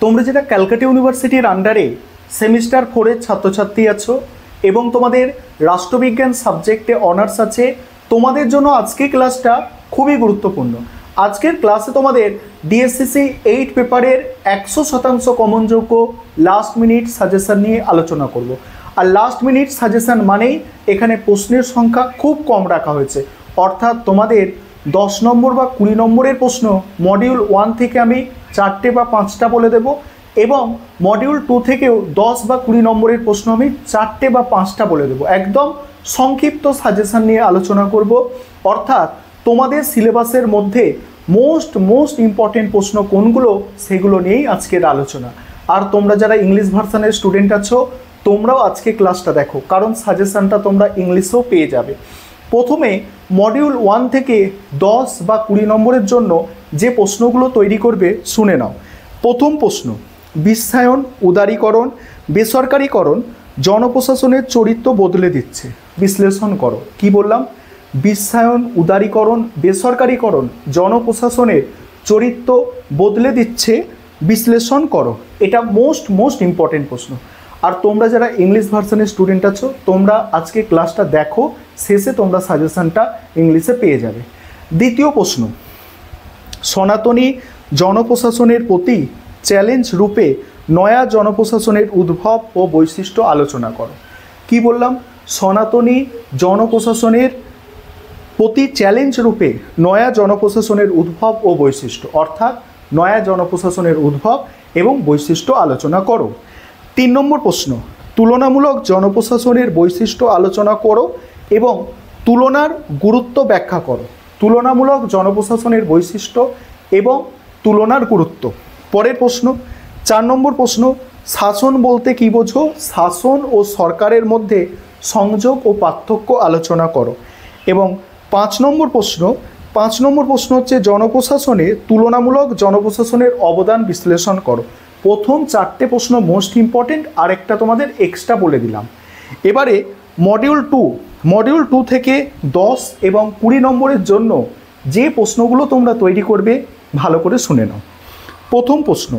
তোমরা যেটা ক্যালকাটা ইউনিভার্সিটির আন্ডারে সেমিস্টার 4-এর ছাত্রছাত্রী আছো এবং তোমাদের রাষ্ট্রবিজ্ঞান সাবজেক্টে অনার্স আছে, তোমাদের জন্য আজকের ক্লাসটা খুবই গুরুত্বপূর্ণ। আজকের ক্লাসে তোমাদের ডিএসসিসি 8 পেপারের 100% কমনযোগ্য লাস্ট মিনিট সাজেশন নিয়ে আলোচনা করব। আর লাস্ট মিনিট সাজেশন মানেই এখানে প্রশ্নের সংখ্যা খুব কম রাখা হয়েছে, অর্থাৎ তোমাদের 10 নম্বর বা 20 নম্বরের প্রশ্ন মডিউল 1 থেকে আমি 4টে বা 5টা বলে দেব, এবং মডিউল 2 থেকেও 10 বা 20 নম্বরের প্রশ্ন আমি 4টে বা 5টা বলে দেব। একদম সংক্ষিপ্ত সাজেশন নিয়ে আলোচনা করব, অর্থাৎ তোমাদের সিলেবাসের মধ্যে মোস্ট ইম্পর্টেন্ট প্রশ্ন কোনগুলো সেগুলো নিয়েই আজকের আলোচনা। আর তোমরা যারা ইংলিশ ভার্সনের স্টুডেন্ট আছো তোমরাও আজকে ক্লাসটা দেখো, কারণ সাজেশনটা তোমরা ইংলিশেও পেয়ে যাবে। প্রথমে মডিউল 1 থেকে 10 বা 20 নম্বরের জন্য যে প্রশ্নগুলো তৈরি করবে শুনে নাও। প্রথম প্রশ্ন, বিশ্বায়ন, উদারীকরণ, বেসরকারীকরণ জনপ্রশাসনের চরিত্র বদলে দিচ্ছে, বিশ্লেষণ করো। কি বললাম? বিশ্বায়ন, উদারীকরণ, বেসরকারীকরণ জনপ্রশাসনের চরিত্র বদলে দিচ্ছে, বিশ্লেষণ করো। এটা মোস্ট ইম্পর্টেন্ট প্রশ্ন। আর তোমরা যারা ইংলিশ ভার্সনের স্টুডেন্ট আছো তোমরা আজকে ক্লাসটা দেখো, শেষে তোমরা সাজেশনটা ইংলিশে পেয়ে যাবে। দ্বিতীয় প্রশ্ন, সনাতনী জনপ্রশাসনের প্রতি চ্যালেঞ্জ রূপে নয়া জনপ্রশাসনের উদ্ভব ও বৈশিষ্ট্য আলোচনা করো। কি বললাম? সনাতনী জনপ্রশাসনের প্রতি চ্যালেঞ্জ রূপে নয়া জনপ্রশাসনের উদ্ভব ও বৈশিষ্ট্য, অর্থাৎ নয়া জনপ্রশাসনের উদ্ভব এবং বৈশিষ্ট্য আলোচনা করো। 3 নম্বর প্রশ্ন, তুলনামূলক জনপ্রশাসনের বৈশিষ্ট্য আলোচনা করো এবং তুলনার গুরুত্ব ব্যাখ্যা করো। তুলনামূলক জনপ্রশাসনের বৈশিষ্ট্য এবং তুলনার গুরুত্ব। পরের প্রশ্ন, 4 নম্বর প্রশ্ন, শাসন বলতে কী বোঝো? শাসন ও সরকারের মধ্যে সংযোগ ও পার্থক্য আলোচনা করো। এবং 5 নম্বর প্রশ্ন হচ্ছে জনপ্রশাসনে তুলনামূলক জনপ্রশাসনের অবদান বিশ্লেষণ করো। প্রথম 4টে প্রশ্ন মোস্ট ইম্পর্টেন্ট, আরেকটা তোমাদের এক্সট্রা বলে দিলাম। এবারে মডিউল 2 থেকে 10 এবং 20 নম্বরের জন্য যে প্রশ্নগুলো তোমরা তৈরি করবে ভালো করে শুনে নাও। প্রথম প্রশ্ন,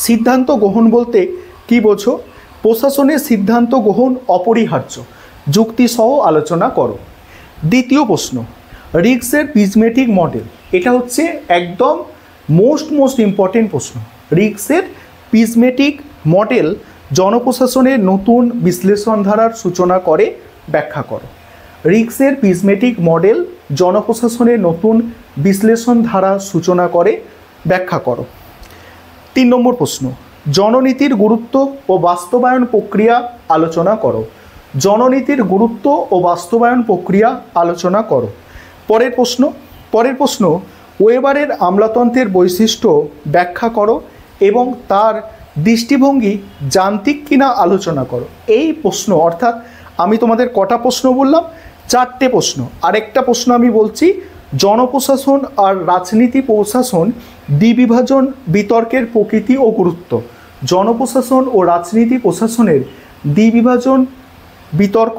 সিদ্ধান্ত গ্রহণ বলতে কী বোঝো? প্রশাসনের সিদ্ধান্ত গ্রহণ অপরিহার্য, যুক্তিসহ আলোচনা করো। দ্বিতীয় প্রশ্ন, রিক্সের প্রিজমেটিক মডেল। এটা হচ্ছে একদম মোস্ট ইম্পর্টেন্ট প্রশ্ন। রিক্সের প্রিজমেটিক মডেল জনপ্রশাসনের নতুন বিশ্লেষণ ধারার সূচনা করে, ব্যাখ্যা করো। রিক্সের প্রিজমেটিক মডেল জনপ্রশাসনের নতুন বিশ্লেষণ ধারা সূচনা করে, ব্যাখ্যা করো। 3 নম্বর প্রশ্ন, জননীতির গুরুত্ব ও বাস্তবায়ন প্রক্রিয়া আলোচনা করো। জননীতির গুরুত্ব ও বাস্তবায়ন প্রক্রিয়া আলোচনা করো। পরের প্রশ্ন, ওয়েবারের আমলাতন্ত্রের বৈশিষ্ট্য ব্যাখ্যা করো এবং তার দৃষ্টিভঙ্গি যান্ত্রিক কিনা আলোচনা করো। এই প্রশ্ন, অর্থাৎ আমি তোমাদের কটা প্রশ্ন বললাম? 4টে প্রশ্ন। আরেকটা প্রশ্ন আমি বলছি, জনপ্রশাসন আর রাজনীতি প্রশাসন দ্বিবিভাজন বিতর্কের প্রকৃতি ও গুরুত্ব। জনপ্রশাসন ও রাজনীতি প্রশাসনের দ্বিবিভাজন বিতর্ক,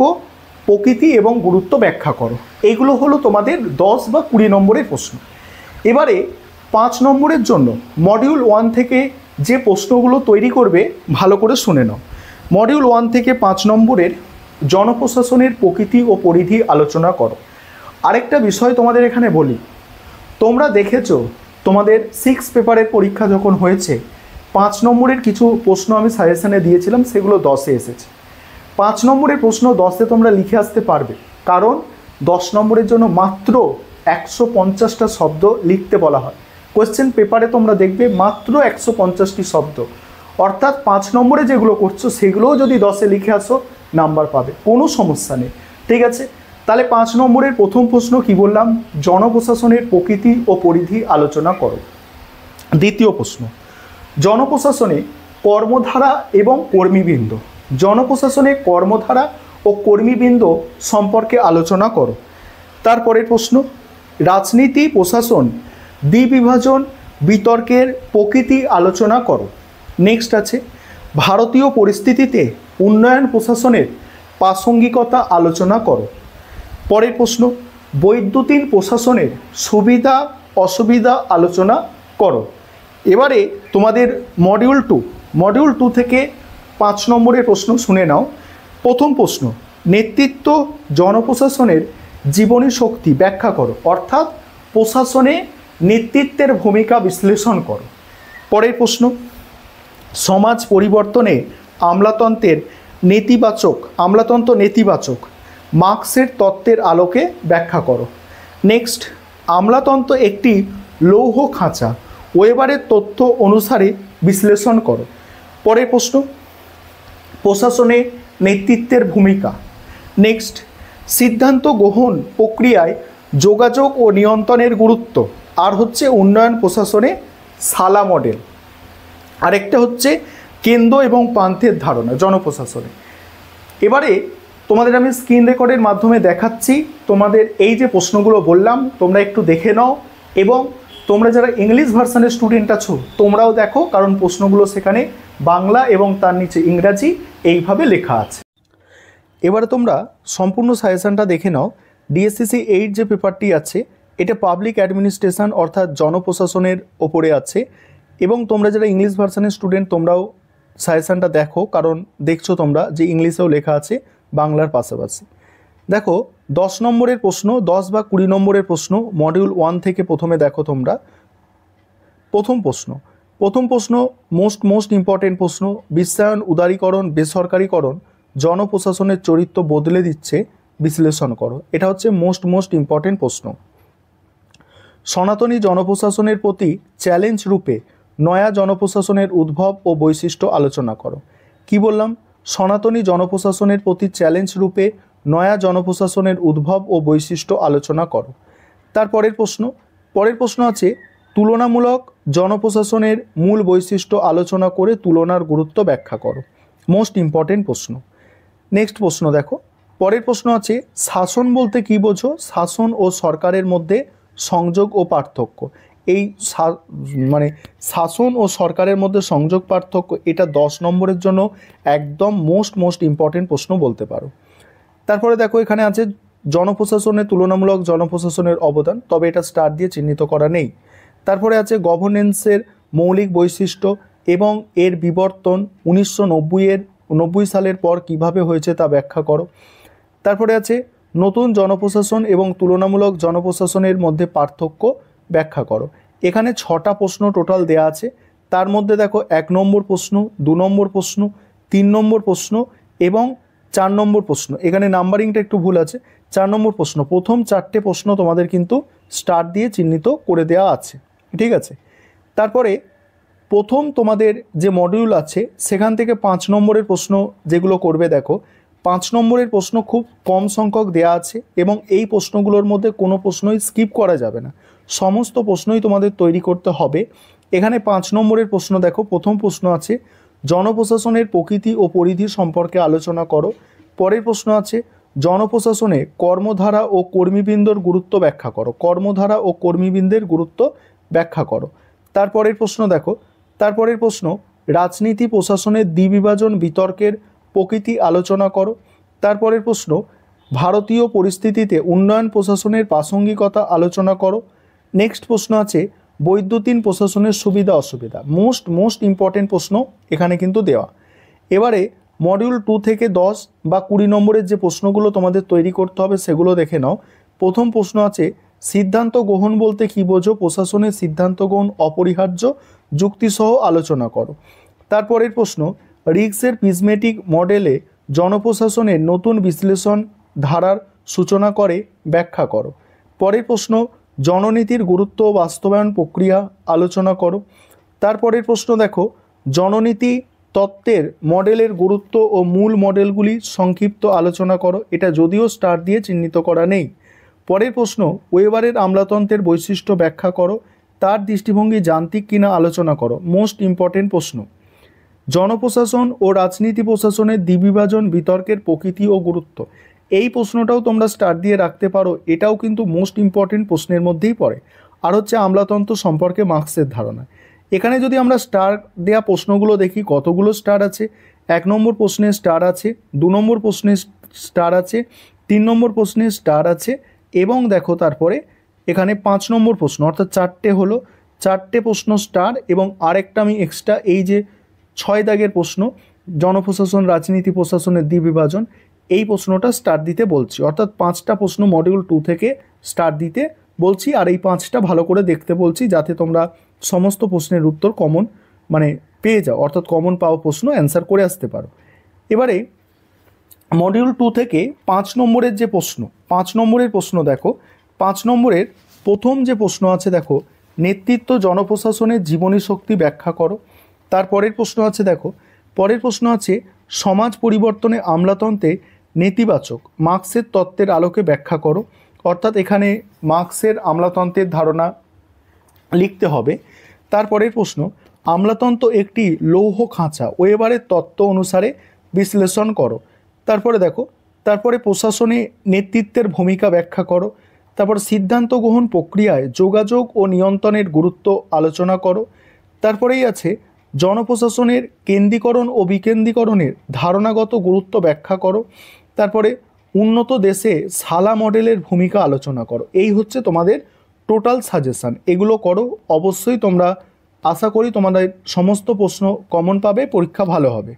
প্রকৃতি এবং গুরুত্ব ব্যাখ্যা করো। এইগুলো হলো তোমাদের 10 বা 20 নম্বরের প্রশ্ন। এবারে 5 নম্বরের জন্য মডিউল 1 থেকে যে প্রশ্নগুলো তৈরি করবে ভালো করে শুনে নাও। মডিউল 1 থেকে 5 নম্বরের জনপ্রশাসনের প্রকৃতি ও পরিধি আলোচনা করো। আরেকটা বিষয় তোমাদের এখানে বলি, তোমরা দেখেছো তোমাদের 6 পেপারের পরীক্ষা যখন হয়েছে 5 নম্বরের কিছু প্রশ্ন আমি সাজেশনে দিয়েছিলাম, সেগুলো 10-এ এসেছে। 5 নম্বরের প্রশ্ন 10-এ তোমরা লিখে আসতে পারবে, কারণ 10 নম্বরের জন্য মাত্র 150টা শব্দ লিখতে বলা হয়। কোয়েশ্চেন পেপারে তোমরা দেখবে মাত্র 150টি শব্দ, অর্থাৎ 5 নম্বরে যেগুলো করছো সেগুলোও যদি 10-এ লিখে আসো নাম্বার পাবে, কোনো সমস্যা নেই। ঠিক আছে, তাহলে 5 নম্বরের প্রথম প্রশ্ন কি বললাম? জনপ্রশাসনের প্রকৃতি ও পরিধি আলোচনা করো। দ্বিতীয় প্রশ্ন, জনপ্রশাসনে কর্মধারা এবং কর্মীবৃন্দ। জনপ্রশাসনে কর্মধারা ও কর্মীবৃন্দ সম্পর্কে আলোচনা করো। তারপরের প্রশ্ন, রাজনীতি প্রশাসন দ্বিবিভাজন বিতর্কের প্রকৃতি আলোচনা করো। নেক্সট আছে, ভারতীয় পরিস্থিতিতে উন্নয়ন প্রশাসনের প্রাসঙ্গিকতা আলোচনা করো। পরের প্রশ্ন, বৈদ্যুতিন প্রশাসনের সুবিধা অসুবিধা আলোচনা করো। এবারে তোমাদের মডিউল টু থেকে 5 নম্বরের প্রশ্ন শুনে নাও। প্রথম প্রশ্ন, নেতৃত্ব জনপ্রশাসনের জীবনী শক্তি ব্যাখ্যা করো, অর্থাৎ প্রশাসনে নেতৃত্বের ভূমিকা বিশ্লেষণ করো। পরের প্রশ্ন, সমাজ পরিবর্তনে আমলাতন্ত্র নেতিবাচক মার্ক্সের তত্ত্বের আলোকে ব্যাখ্যা করো। নেক্সট, আমলাতন্ত্র একটি লৌহ খাঁচা, ওয়েবারের তথ্য অনুসারে বিশ্লেষণ করো। পরের প্রশ্ন, প্রশাসনে নেতৃত্বের ভূমিকা। নেক্সট, সিদ্ধান্ত গ্রহণ প্রক্রিয়ায় যোগাযোগ ও নিয়ন্ত্রণের গুরুত্ব। আর হচ্ছে উন্নয়ন প্রশাসনে সালা মডেল। আরেকটা হচ্ছে কেন্দ্র এবং প্রান্তের ধারণা জনপ্রশাসনে। এবারে তোমাদের আমি স্ক্রিন রেকর্ডের মাধ্যমে দেখাচ্ছি, তোমাদের এই যে প্রশ্নগুলো বললাম তোমরা একটু দেখে নাও, এবং তোমরা যারা ইংলিশ ভার্সনের স্টুডেন্ট আছো তোমরাও দেখো, কারণ প্রশ্নগুলো সেখানে বাংলা এবং তার নিচে ইংরাজি এইভাবে লেখা আছে। এবারে তোমরা সম্পূর্ণ সাজেশনটা দেখে নাও। ডিএসসিসি 8 যে পেপারটি আছে এটা পাবলিক অ্যাডমিনিস্ট্রেশন অর্থাৎ জনপ্রশাসনের ওপরে আছে, এবং তোমরা যারা ইংলিশ ভার্সনের স্টুডেন্ট তোমরাও সাজেশনটা দেখো, কারণ দেখছো তোমরা যে ইংলিশেও লেখা আছে বাংলার পাশাপাশি। দেখো 10 নম্বরের প্রশ্ন, 10 বা 20 নম্বরের প্রশ্ন মডিউল 1 থেকে প্রথমে দেখো তোমরা। প্রথম প্রশ্ন মোস্ট ইম্পর্টেন্ট প্রশ্ন, বিশ্বায়ন, উদারীকরণ, বেসরকারীকরণ জনপ্রশাসনের চরিত্র বদলে দিচ্ছে, বিশ্লেষণ করো। এটা হচ্ছে মোস্ট ইম্পর্টেন্ট প্রশ্ন। সনাতনী জনপ্রশাসনের প্রতি চ্যালেঞ্জ রূপে নয়া জনপ্রশাসনের উদ্ভব ও বৈশিষ্ট্য আলোচনা করো। কি বললাম? সনাতনী জনপ্রশাসনের প্রতি চ্যালেঞ্জ রূপে নয়া জনপ্রশাসনের উদ্ভব ও বৈশিষ্ট্য আলোচনা করো। পরের প্রশ্ন আছে তুলনামূলক জনপ্রশাসনের মূল বৈশিষ্ট্য আলোচনা করে তুলনার গুরুত্ব ব্যাখ্যা করো। মোস্ট ইম্পর্টেন্ট প্রশ্ন। নেক্সট প্রশ্ন দেখো, পরের প্রশ্ন আছে শাসন বলতে কী বোঝো? শাসন ও সরকারের মধ্যে সংযোগ ও পার্থক্য। এই শাসন ও সরকারের মধ্যে সংযোগ পার্থক্য, এটা 10 নম্বরের জন্য একদম মোস্ট ইম্পর্টেন্ট প্রশ্ন বলতে পারো। তারপরে দেখো এখানে আছে জনপ্রশাসনের তুলনামূলক জনপ্রশাসনের অবদান, তবে এটা স্টার দিয়ে চিহ্নিত করা নেই। তারপরে আছে গভর্নেন্সের মৌলিক বৈশিষ্ট্য এবং এর বিবর্তন 1990 সালের পর কিভাবে হয়েছে তা ব্যাখ্যা করো। তারপরে আছে নতুন জনপ্রশাসন এবং তুলনামূলক জনপ্রশাসনের মধ্যে পার্থক্য ব্যাখ্যা করো। এখানে 6টা প্রশ্ন টোটাল দেয়া আছে, তার মধ্যে দেখো 1 নম্বর প্রশ্ন, 2 নম্বর প্রশ্ন, 3 নম্বর প্রশ্ন এবং 4 নম্বর প্রশ্ন। এখানে নাম্বারিংটা একটু ভুল আছে। 4 নম্বর প্রশ্ন, প্রথম 4টে প্রশ্ন তোমাদের কিন্তু স্টার দিয়ে চিহ্নিত করে দেওয়া আছে, ঠিক আছে। তারপরে প্রথম তোমাদের যে মডিউল আছে সেখান থেকে 5 নম্বরের প্রশ্ন যেগুলো করবে, দেখো 5 নম্বরের প্রশ্ন খুব কম সংখ্যক দেয়া আছে, এবং এই প্রশ্নগুলোর মধ্যে কোনো প্রশ্নই স্কিপ করা যাবে না, সমস্ত প্রশ্নই তোমাদের তৈরি করতে হবে। এখানে 5 নম্বরের প্রশ্ন দেখো, প্রথম প্রশ্ন আছে জনপ্রশাসনের প্রকৃতি ও পরিধি সম্পর্কে আলোচনা করো। পরের প্রশ্ন আছে জনপ্রশাসনে কর্মধারা ও কর্মীবৃন্দর গুরুত্ব ব্যাখ্যা করো। কর্মধারা ও কর্মীবৃন্দের গুরুত্ব ব্যাখ্যা করো। তারপরের প্রশ্ন দেখো, তারপরের প্রশ্ন রাজনীতি প্রশাসনের দ্বিবিভাজন বিতর্কের প্রকৃতি আলোচনা করো। তারপরের প্রশ্ন ভারতীয় পরিস্থিতিতে উন্নয়ন প্রশাসনের প্রাসঙ্গিকতা আলোচনা করো। নেক্সট প্রশ্ন আছে বৈদ্যুতিন প্রশাসনের সুবিধা অসুবিধা। মোস্ট ইম্পর্টেন্ট প্রশ্ন এখানে কিন্তু দেওয়া। এবারে মডিউল 2 থেকে 10 বা 20 নম্বরের যে প্রশ্নগুলো তোমাদের তৈরি করতে হবে সেগুলো দেখে নাও। প্রথম প্রশ্ন আছে সিদ্ধান্ত গ্রহণ বলতে কী বোঝো? প্রশাসনের সিদ্ধান্ত গ্রহণ অপরিহার্য, যুক্তিসহ আলোচনা করো। তারপরের প্রশ্ন রিক্সের প্রিজমেটিক মডেলে জনপ্রশাসনের নতুন বিশ্লেষণ ধারার সূচনা করে ব্যাখ্যা করো। পরের প্রশ্ন জননীতির গুরুত্ব ও বাস্তবায়ন প্রক্রিয়া আলোচনা করো। তারপরের প্রশ্ন দেখো জননীতি তত্ত্বের মডেলের গুরুত্ব ও মূল মডেলগুলি সংক্ষিপ্ত আলোচনা করো। এটা যদিও স্টার দিয়ে চিহ্নিত করা নেই। পরের প্রশ্ন ওয়েবারের আমলাতন্ত্রের বৈশিষ্ট্য ব্যাখ্যা করো, তার দৃষ্টিভঙ্গি যান্ত্রিক কিনা আলোচনা করো। মোস্ট ইম্পর্টেন্ট প্রশ্ন জনপ্রশাসন ও রাজনীতি প্রশাসনের দ্বিবিভাজন বিতর্কের প্রকৃতি ও গুরুত্ব। এই প্রশ্নটাও তোমরা স্টার দিয়ে রাখতে পারো, এটাও কিন্তু মোস্ট ইম্পর্টেন্ট প্রশ্নের মধ্যেই পড়ে। আর হচ্ছে আমলাতন্ত্র সম্পর্কে মার্ক্সের ধারণা। এখানে যদি আমরা স্টার দেওয়া প্রশ্নগুলো দেখি কতগুলো স্টার আছে। 1 নম্বর প্রশ্নে স্টার আছে, 2 নম্বর প্রশ্নে স্টার আছে, 3 নম্বর প্রশ্নে স্টার আছে, এবং দেখো তারপরে এখানে 5 নম্বর প্রশ্ন, অর্থাৎ 4টে হলো, 4টে প্রশ্ন স্টার এবং আরেকটা আমি এক্সট্রা এই যে 6 দাগের প্রশ্ন জনপ্রশাসন রাজনীতি প্রশাসনের দ্বিবিভাজন, এই প্রশ্নটা স্টার দিতে বলছি। অর্থাৎ 5টা প্রশ্ন মডিউল 2 থেকে স্টার দিতে বলছি, আর এই 5টা ভালো করে দেখতে বলছি যাতে তোমরা সমস্ত প্রশ্নের উত্তর কমন মানে পেয়ে যাও, অর্থাৎ কমন পাওয়া প্রশ্ন অ্যান্সার করে আসতে পারো। এবারে মডিউল 2 থেকে 5 নম্বরের যে প্রশ্ন, 5 নম্বরের প্রশ্ন দেখো, 5 নম্বরের প্রথম যে প্রশ্ন আছে দেখো, নেতৃত্ব জনপ্রশাসনের জীবনী শক্তি ব্যাখ্যা করো। তারপরের প্রশ্ন আছে দেখো, পরের প্রশ্ন আছে সমাজ পরিবর্তনে আমলাতন্ত্রে নেতিবাচক মার্ক্সের তত্ত্বের আলোকে ব্যাখ্যা করো। অর্থাৎ এখানে মার্ক্সের আমলাতন্ত্রের ধারণা লিখতে হবে। তারপরের প্রশ্ন আমলাতন্ত্র একটি লৌহ খাঁচা, ওয়েবারের তত্ত্ব অনুসারে বিশ্লেষণ করো। তারপরে দেখো, তারপরে প্রশাসনে নেতৃত্বের ভূমিকা ব্যাখ্যা করো। তারপর সিদ্ধান্ত গ্রহণ প্রক্রিয়ায় যোগাযোগ ও নিয়ন্ত্রণের গুরুত্ব আলোচনা করো। তারপরেই আছে জনপ্রশাসনের কেন্দ্রীকরণ ও বিকেন্দ্রীকরণের ধারণাগত গুরুত্ব ব্যাখ্যা করো। তারপরে উন্নত দেশে সালা মডেলের ভূমিকা আলোচনা করো। এই হচ্ছে তোমাদের টোটাল সাজেশান, এগুলো করো। অবশ্যই তোমরা, আশা করি তোমাদের সমস্ত প্রশ্ন কমন পাবে, পরীক্ষা ভালো হবে।